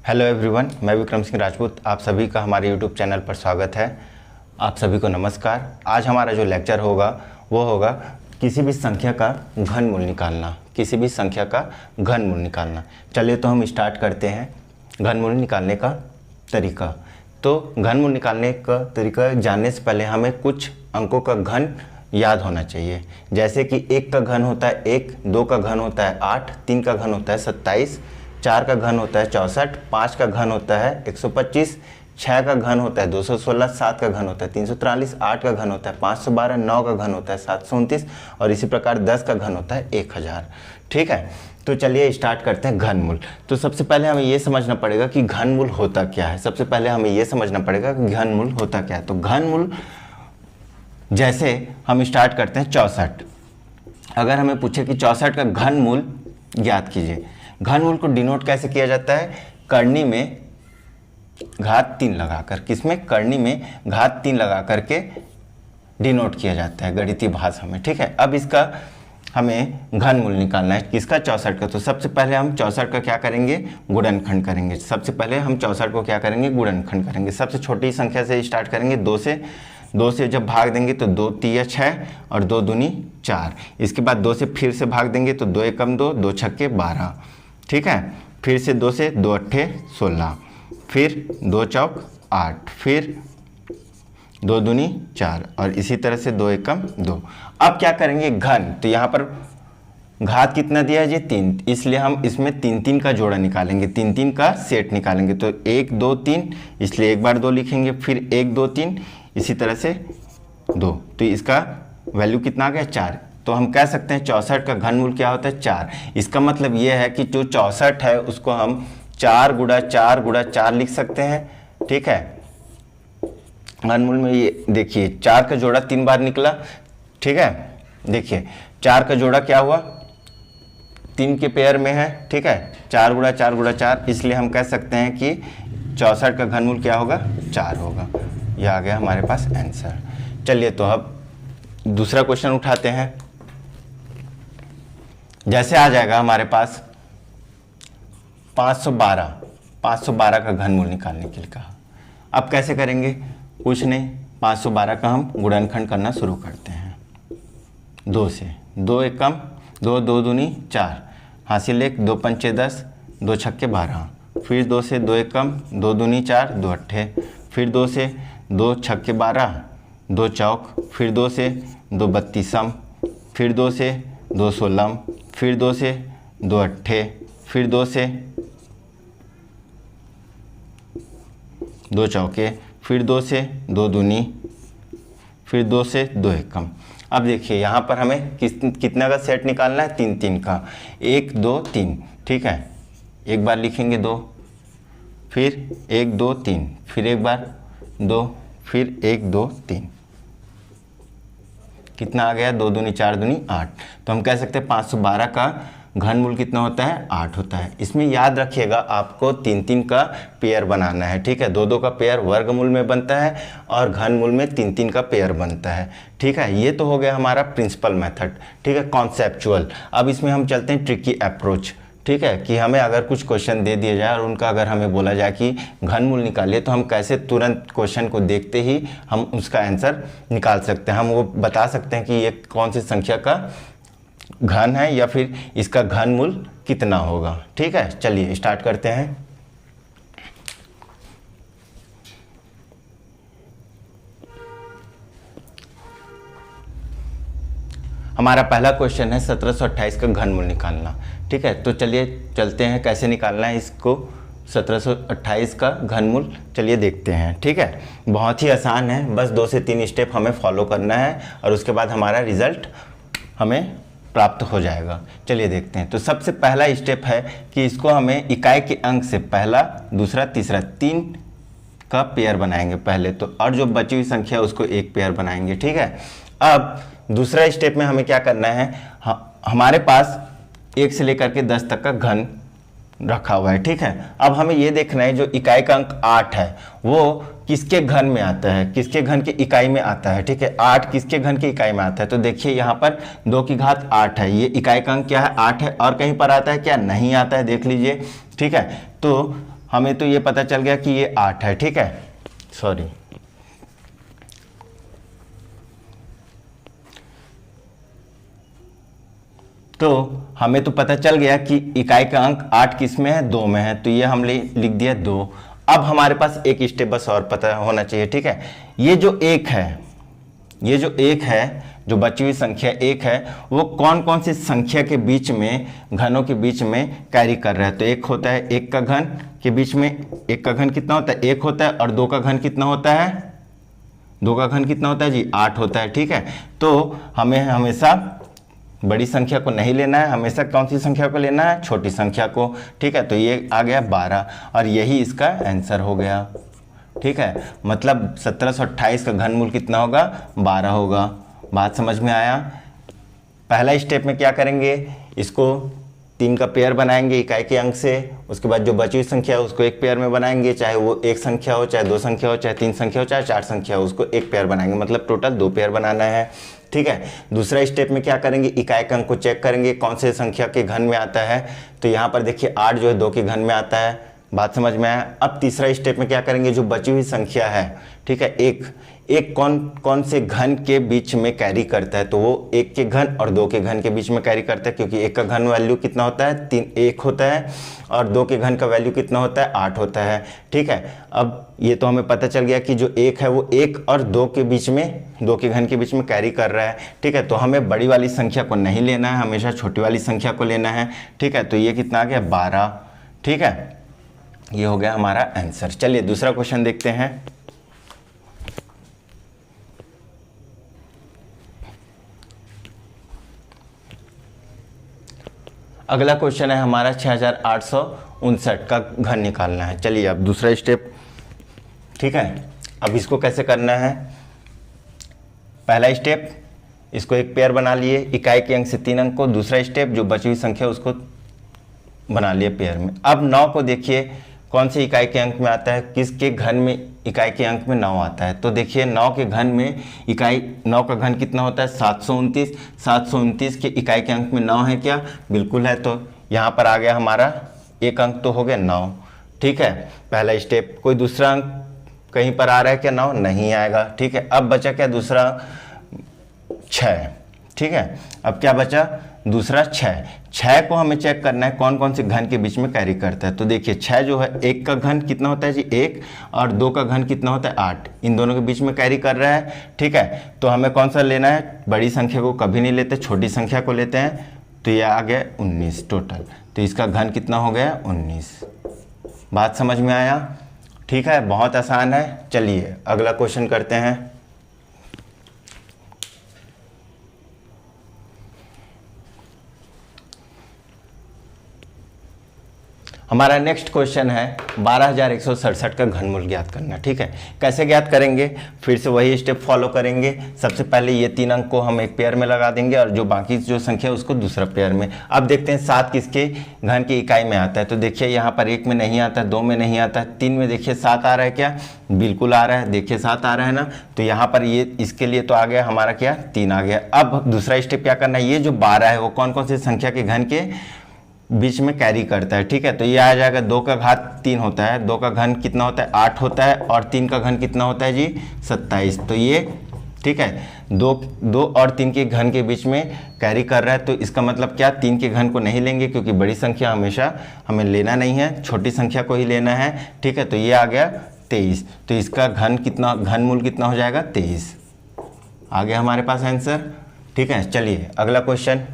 Hello everyone, मैं विक्रम सिंह राजपूत। आप सभी का हमारे यूट्यूब चैनल पर स्वागत है। आप सभी को नमस्कार। आज हमारा जो लेक्चर होगा वो होगा किसी भी संख्या का घनमूल निकालना। किसी भी संख्या का घनमूल निकालना। चलिए तो हम स्टार्ट करते हैं घनमूल निकालने का तरीका। तो घनमूल निकालने का तरीका जानने से पहले हमें कुछ अंकों का घन याद होना चाहिए। जैसे कि 1 का घन होता है 1, 2 का घन होता है 8, 3 का घन होता है 27, 4 का घन होता है 64, 5 का घन होता है 125, 6 का घन होता है 216, 7 का घन होता है 343, 8 का घन होता है 512, 9 का घन होता है 729 और इसी प्रकार 10 का घन होता है 1000। ठीक है, तो चलिए स्टार्ट करते हैं घनमूल। तो सबसे पहले हमें ये समझना पड़ेगा कि घनमूल होता क्या है। सबसे पहले हमें ये समझना पड़ेगा कि घनमूल होता क्या है। तो घनमूल जैसे हम स्टार्ट करते हैं 64। अगर हमें पूछे कि 64 का घनमूल ज्ञात कीजिए। घनमूल को डिनोट कैसे किया जाता है? करनी में घात 3 लगाकर। किसमें? करनी में घात 3 लगा करके डिनोट किया जाता है गणितीय भाषा में। ठीक है, अब इसका हमें घनमूल निकालना है। किसका? 64 का। तो सबसे पहले हम 64 का क्या करेंगे? गुणनखंड करेंगे। सबसे पहले हम 64 को क्या करेंगे? गुणनखंड करेंगे। सबसे छोटी संख्या से स्टार्ट करेंगे 2 से जब भाग देंगे तो 2 तिया 6 और 2 दूनी 4। इसके बाद 2 से फिर से भाग देंगे तो 2 एकम 2, 2 छक्के 12। ठीक है, फिर से 2 से 2 अट्ठे 16, फिर 2 चौक 8, फिर 2 दूनी 4 और इसी तरह से 2 एकम 2। अब क्या करेंगे? घन। तो यहाँ पर घात कितना दिया है जी? 3, इसलिए हम इसमें 3 का जोड़ा निकालेंगे, 3 का सेट निकालेंगे। तो 1 2 3, इसलिए एक बार 2 लिखेंगे, फिर 1 2 3, इसी तरह से 2। तो इसका वैल्यू कितना आ गया? 4। तो हम कह सकते हैं 64 का घनमूल क्या होता है? 4। इसका मतलब ये है कि जो 64 है उसको हम 4 गुणा 4 गुणा 4 लिख सकते हैं। ठीक है, घनमूल में ये देखिए 4 का जोड़ा 3 बार निकला। ठीक है, देखिए 4 का जोड़ा क्या हुआ? 3 के पेयर में है। ठीक है, 4 गुणा 4 गुणा 4, इसलिए हम कह सकते हैं कि 64 का घनमूल क्या होगा? 4 होगा। यह आ गया हमारे पास आंसर। चलिए तो अब दूसरा क्वेश्चन उठाते हैं। जैसे आ जाएगा हमारे पास 512 का घनमूल निकालने के लिए कहा। अब कैसे करेंगे? कुछ नहीं, 512 का हम गुणनखंड करना शुरू करते हैं 2 से। 2 एकम 2, 2 दूनी 4, हासिल 1, 2 पंचे 10, 2 छक्के 12, फिर 2 से 2 एकम 2 दूनी 4, 2 अट्ठे, फिर 2 से 2 छक्के 12, 2 चौक, फिर 2 से 2 बत्तीसम, फिर 2 से 2 सोलम, फिर 2 से 2 अट्ठे, फिर 2 से 2 चौके, फिर 2 से 2 दूनी, फिर 2 से 2 एकम। अब देखिए यहाँ पर हमें कितना का सेट निकालना है? 3 का। 1 2 3। ठीक है, एक बार लिखेंगे 2, फिर 1 2 3, फिर एक बार 2, फिर 1 2 3। कितना आ गया? 2 दूनी 4 दूनी 8। तो हम कह सकते हैं 512 का घनमूल कितना होता है? 8 होता है। इसमें याद रखिएगा आपको 3 का पेयर बनाना है। ठीक है, 2 का पेयर वर्गमूल में बनता है और घनमूल में 3 का पेयर बनता है। ठीक है, ये तो हो गया हमारा प्रिंसिपल मेथड। ठीक है, कॉन्सेप्चुअल। अब इसमें हम चलते हैं ट्रिकी अप्रोच। ठीक है, कि हमें अगर कुछ क्वेश्चन दे दिया जाए और उनका अगर हमें बोला जाए कि घनमूल निकालिए, तो हम कैसे तुरंत क्वेश्चन को देखते ही हम उसका आंसर निकाल सकते हैं। हम वो बता सकते हैं कि ये कौन सी संख्या का घन है या फिर इसका घनमूल कितना होगा। ठीक है, चलिए स्टार्ट करते हैं। हमारा पहला क्वेश्चन है 1728 का घनमूल निकालना। ठीक है, तो चलिए चलते हैं कैसे निकालना है इसको 1728 का घनमूल। चलिए देखते हैं। ठीक है, बहुत ही आसान है, बस 2 से 3 स्टेप हमें फॉलो करना है और उसके बाद हमारा रिजल्ट हमें प्राप्त हो जाएगा। चलिए देखते हैं। तो सबसे पहला स्टेप है कि इसको हमें इकाई के अंक से पहला, दूसरा, तीसरा 3 का पेयर बनाएंगे पहले तो, और जो बची हुई संख्या है उसको एक पेयर बनाएंगे। ठीक है, अब दूसरा स्टेप में हमें क्या करना है? हमारे पास 1 से लेकर के 10 तक का घन रखा हुआ है। ठीक है, अब हमें ये देखना है जो इकाई का अंक 8 है वो किसके घन में आता है, किसके घन के इकाई में आता है। ठीक है, 8 किसके घन के इकाई में आता है? तो देखिए यहाँ पर 2 की घात 8 है, ये इकाई का अंक क्या है? 8 है। और कहीं पर आता है क्या? नहीं आता है, देख लीजिए। ठीक है, तो हमें तो ये पता चल गया कि ये 8 है, ठीक है, सॉरी। तो हमें तो पता चल गया कि इकाई का अंक 8 किस में है, 2 में है, तो ये हम लिख दिया 2। अब हमारे पास एक स्टेप बस और पता होना चाहिए, ठीक है। ये जो 1 है, ये जो 1 है, जो बची हुई संख्या 1 है, वो कौन कौन सी संख्या के बीच में, घनों के बीच में कैरी कर रहा है। तो 1 होता है 1 का घन के बीच में, 1 का घन कितना होता है, 1 होता है, और 2 का घन कितना होता है, 2 का घन कितना होता है जी, 8 होता है, ठीक है। तो हमें हमेशा बड़ी संख्या को नहीं लेना है, हमेशा कौन सी संख्या को लेना है, छोटी संख्या को, ठीक है। तो ये आ गया 12 और यही इसका आंसर हो गया, ठीक है। मतलब 1728 का घनमूल कितना होगा, 12 होगा। बात समझ में आया। पहला स्टेप में क्या करेंगे, इसको 3 का पेयर बनाएंगे इकाई के अंक से, उसके बाद जो बची हुई संख्या है उसको एक पेयर में बनाएंगे, चाहे वो एक संख्या हो, चाहे 2 संख्या हो, चाहे 3 संख्या हो, चाहे 4 संख्या हो, उसको एक पेयर बनाएंगे, मतलब टोटल 2 पेयर बनाना है, ठीक है। दूसरा स्टेप में क्या करेंगे, इकाई के अंक को चेक करेंगे कौन से संख्या के घन में आता है। तो यहाँ पर देखिए 8 जो है 2 के घन में आता है, बात समझ में आया। अब तीसरा स्टेप में क्या करेंगे, जो बची हुई संख्या है, ठीक है, एक कौन कौन से घन के बीच में कैरी करता है, तो वो 1 के घन और 2 के घन के बीच में कैरी करता है, क्योंकि 1 का घन वैल्यू कितना होता है, 1 होता है, और 2 के घन का वैल्यू कितना होता है, 8 होता है, ठीक है। अब ये तो हमें पता चल गया कि जो 1 है वो 1 और 2 के बीच में, 2 के घन के बीच में कैरी कर रहा है, ठीक है। तो हमें बड़ी वाली संख्या को नहीं लेना है, हमेशा छोटी वाली संख्या को लेना है, ठीक है। तो ये कितना आ गया, 12, ठीक है। ये हो गया हमारा आंसर। चलिए दूसरा क्वेश्चन देखते हैं। अगला क्वेश्चन है हमारा 6859 का घन निकालना है। चलिए अब दूसरा स्टेप, ठीक है। अब इसको कैसे करना है, पहला स्टेप, इसको एक पेयर बना लिए, इकाई के अंक से 3 अंक को। दूसरा स्टेप, जो बची हुई संख्या उसको बना लिए पेयर में। अब 9 को देखिए कौन से इकाई के अंक में आता है, किसके घन में इकाई के अंक में 9 आता है। तो देखिए 9 के घन में इकाई, 9 का घन कितना होता है, 729। 729 के इकाई के अंक में 9 है क्या, बिल्कुल है। तो यहाँ पर आ गया हमारा एक अंक तो हो गया 9, ठीक है, पहला स्टेप। कोई दूसरा अंक कहीं पर आ रहा है क्या, 9 नहीं आएगा, ठीक है। अब बचा क्या, दूसरा 6, ठीक है। अब क्या बचा, दूसरा 6 को हमें चेक करना है कौन कौन से घन के बीच में कैरी करता है। तो देखिए 6 जो है, 1 का घन कितना होता है जी 1, और 2 का घन कितना होता है 8, इन दोनों के बीच में कैरी कर रहा है, ठीक है। तो हमें कौन सा लेना है, बड़ी संख्या को कभी नहीं लेते, छोटी संख्या को लेते हैं। तो ये आ गया 19 टोटल, तो इसका घन कितना हो गया, 19। बात समझ में आया, ठीक है, बहुत आसान है। चलिए अगला क्वेश्चन करते हैं। हमारा नेक्स्ट क्वेश्चन है 12167 का घनमूल ज्ञात करना, ठीक है। कैसे ज्ञात करेंगे, फिर से वही स्टेप फॉलो करेंगे। सबसे पहले ये 3 अंक को हम एक पेयर में लगा देंगे, और जो बाकी जो संख्या है उसको दूसरा पेयर में। अब देखते हैं 7 किसके घन की इकाई में आता है। तो देखिए यहाँ पर 1 में नहीं आता, 2 में नहीं आता, 3 में देखिए 7 आ रहा है क्या, बिल्कुल आ रहा है, देखिए 7 आ रहा है ना। तो यहाँ पर ये इसके लिए तो आ गया हमारा क्या, 3 आ गया। अब दूसरा स्टेप क्या करना है, ये जो 12 है वो कौन कौन सी संख्या के घन के बीच में कैरी करता है, ठीक है। तो ये आ जाएगा 2 का घात 3 होता है, 2 का घन कितना होता है 8 होता है, और 3 का घन कितना होता है जी 27। तो ये ठीक है, 2 और 3 के घन के बीच में कैरी कर रहा है। तो इसका मतलब क्या, 3 के घन को नहीं लेंगे, क्योंकि बड़ी संख्या हमेशा हमें लेना नहीं है, छोटी संख्या को ही लेना है, ठीक है। तो ये आ गया 23, तो इसका घन कितना, घनमूल कितना हो जाएगा 23, आ गया हमारे पास आंसर, ठीक है। चलिए अगला क्वेश्चन।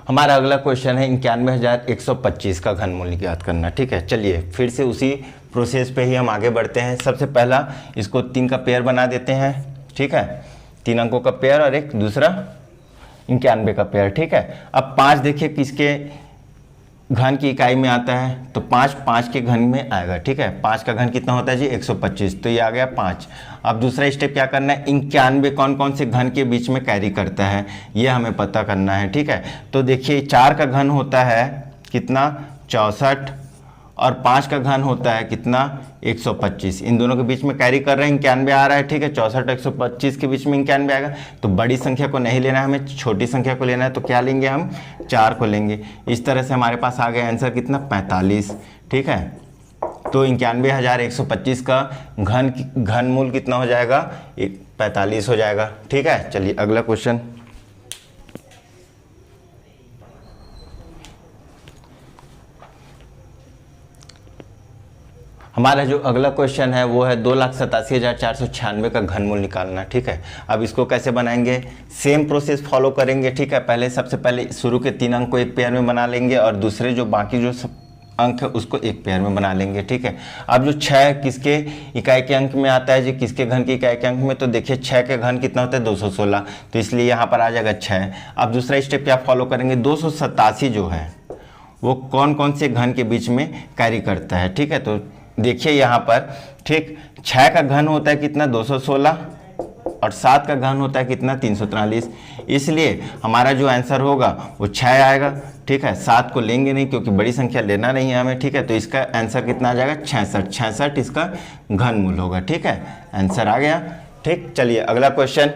हमारा अगला क्वेश्चन है 91,125 का घनमूल ज्ञात करना, ठीक है। चलिए फिर से उसी प्रोसेस पे ही हम आगे बढ़ते हैं। सबसे पहला इसको 3 का पेयर बना देते हैं, ठीक है, 3 अंकों का पेयर और एक दूसरा 91 का पेयर, ठीक है। अब 5 देखिए किसके घन की इकाई में आता है, तो 5 के घन में आएगा, ठीक है। 5 का घन कितना होता है जी 125, तो ये आ गया 5। अब दूसरा स्टेप क्या करना है, 91 कौन कौन से घन के बीच में कैरी करता है ये हमें पता करना है, ठीक है। तो देखिए 4 का घन होता है कितना 64, और 5 का घन होता है कितना 125। इन दोनों के बीच में कैरी कर रहे हैं 91 आ रहा है, ठीक है। 64 125 के बीच में 91 आएगा, तो बड़ी संख्या को नहीं लेना है हमें, छोटी संख्या को लेना है। तो क्या लेंगे हम, 4 को लेंगे। इस तरह से हमारे पास आ गया आंसर कितना 45, ठीक है। तो 91,125 का घनमूल कितना हो जाएगा, 45 हो जाएगा, ठीक है। चलिए अगला क्वेश्चन। हमारा जो अगला क्वेश्चन है वो है 2,87,496 का घनमूल निकालना, ठीक है। अब इसको कैसे बनाएंगे, सेम प्रोसेस फॉलो करेंगे, ठीक है। पहले सबसे पहले शुरू के 3 अंक को एक पेयर में बना लेंगे और दूसरे जो बाकी जो अंक है उसको एक पेयर में बना लेंगे, ठीक है। अब जो 6 किसके इकाई के अंक में आता है जी, किसके घन की इकाई के अंक में, तो देखिए 6 के घन कितना होता है 216, तो इसलिए यहाँ पर आ जाएगा 6। अब दूसरा स्टेप क्या फॉलो करेंगे, 287 जो है वो कौन कौन से घन के बीच में कैरी करता है, ठीक है। तो देखिए यहाँ पर, ठीक, 6 का घन होता है कितना 216 और 7 का घन होता है कितना 343, इसलिए हमारा जो आंसर होगा वो 6 आएगा, ठीक है। 7 को लेंगे नहीं क्योंकि बड़ी संख्या लेना नहीं है हमें, ठीक है। तो इसका आंसर कितना आ जाएगा 66 इसका घनमूल होगा, ठीक है। आंसर आ गया, ठीक। चलिए अगला क्वेश्चन।